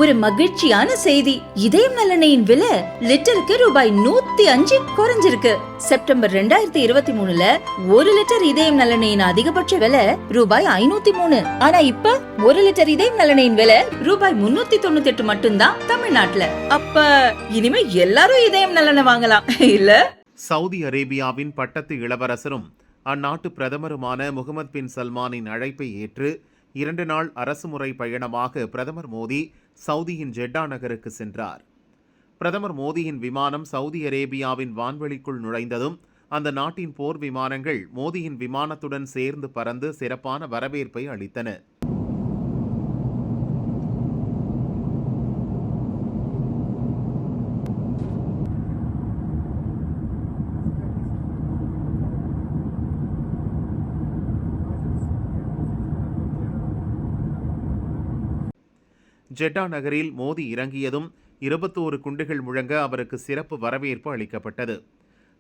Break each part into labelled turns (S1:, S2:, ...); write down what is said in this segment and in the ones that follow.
S1: ஒரு மகிழ்ச்சியான செய்தி. இதயம் நல்லெண்ணெயின் விலை லிட்டருக்கு ரூபாய் 105 குறைஞ்சிருக்கு. செப்டம்பர் 2023ல 1 லிட்டர் இதயம் நல்லெண்ணெயின் அதிகபட்ச விலை ரூபாய் 503. ஆனா இப்ப 1 லிட்டர் இதயம் நல்லெண்ணெயின் விலை ரூபாய் 398 மட்டும்தான் தமிழ்நாட்டுல. அப்ப இனிமே எல்லாரும் இதயம் நல்லெண்ணெய் வாங்கலாம் இல்ல?
S2: சவுதி அரேபியாவின் பட்டத்து இளவரசரும் அந்நாட்டு பிரதமருமான முகமது பின் சல்மானின் அழைப்பை ஏற்று 2 நாள் அரசுமுறை பயணமாக பிரதமர் மோடி சவுதியின் ஜெட்டா நகருக்கு சென்றார். பிரதமர் மோடியின் விமானம் சவுதி அரேபியாவின் வான்வெளிக்குள் நுழைந்ததும் அந்த நாட்டின் போர் விமானங்கள் மோடியின் விமானத்துடன் சேர்ந்து பறந்து சிறப்பான வரவேற்பை அளித்தன. ஜெட்டா நகரில் மோடி இறங்கியதும் 21 குண்டுகள் முழங்க அவருக்கு சிறப்பு வரவேற்பு அளிக்கப்பட்டது.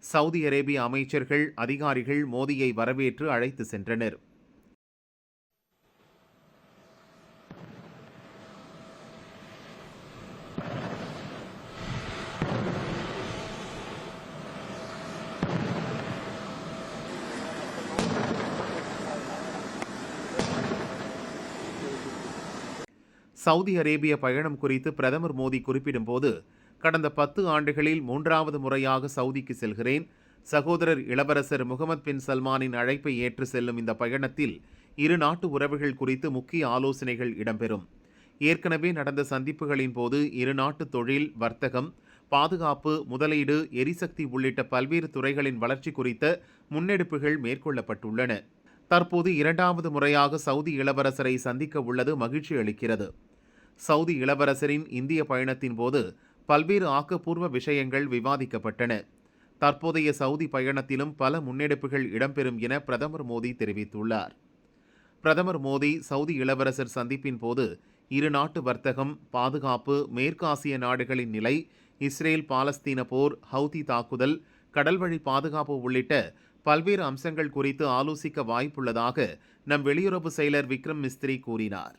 S2: சவுதி அரேபிய அமைச்சர்கள், அதிகாரிகள் மோடியை வரவேற்று அழைத்து சென்றனர். சவுதி அரேபிய பயணம் குறித்து பிரதமர் மோடி குறிப்பிடும்போது, கடந்த 10 ஆண்டுகளில் 3வது முறையாக சவுதிக்கு செல்கிறேன். சகோதரர் இளவரசர் முகமது பின் சல்மானின் அழைப்பை ஏற்று செல்லும் இந்த பயணத்தில் இரு நாட்டு உறவுகள் குறித்து முக்கிய ஆலோசனைகள் இடம்பெறும். ஏற்கனவே நடந்த சந்திப்புகளின் போது இரு நாட்டு தொழில், வர்த்தகம், பாதுகாப்பு, முதலீடு, எரிசக்தி உள்ளிட்ட பல்வேறு துறைகளின் வளர்ச்சி குறித்த முன்னெடுப்புகள் மேற்கொள்ளப்பட்டுள்ளன. தற்போது 2வது முறையாக சவுதி இளவரசரை சந்திக்க உள்ளது மகிழ்ச்சி அளிக்கிறது. சவுதி இளவரசரின் இந்திய பயணத்தின் போது பல்வேறு ஆக்கப்பூர்வ விஷயங்கள் விவாதிக்கப்பட்டன. தற்போதைய சவுதி பயணத்திலும் பல முன்னெடுப்புகள் இடம்பெறும் என பிரதமர் மோடி தெரிவித்துள்ளார். பிரதமர் மோடி சவுதி இளவரசர் சந்திப்பின் போது இரு நாட்டு வர்த்தகம், பாதுகாப்பு, மேற்காசிய நாடுகளின் நிலை, இஸ்ரேல் பாலஸ்தீன போர், ஹவுதி தாக்குதல், கடல்வழி பாதுகாப்பு உள்ளிட்ட பல்வேறு அம்சங்கள் குறித்து ஆலோசிக்க வாய்ப்புள்ளதாக நம் வெளியுறவு செயலர் விக்ரம் மிஸ்ரி கூறினார்.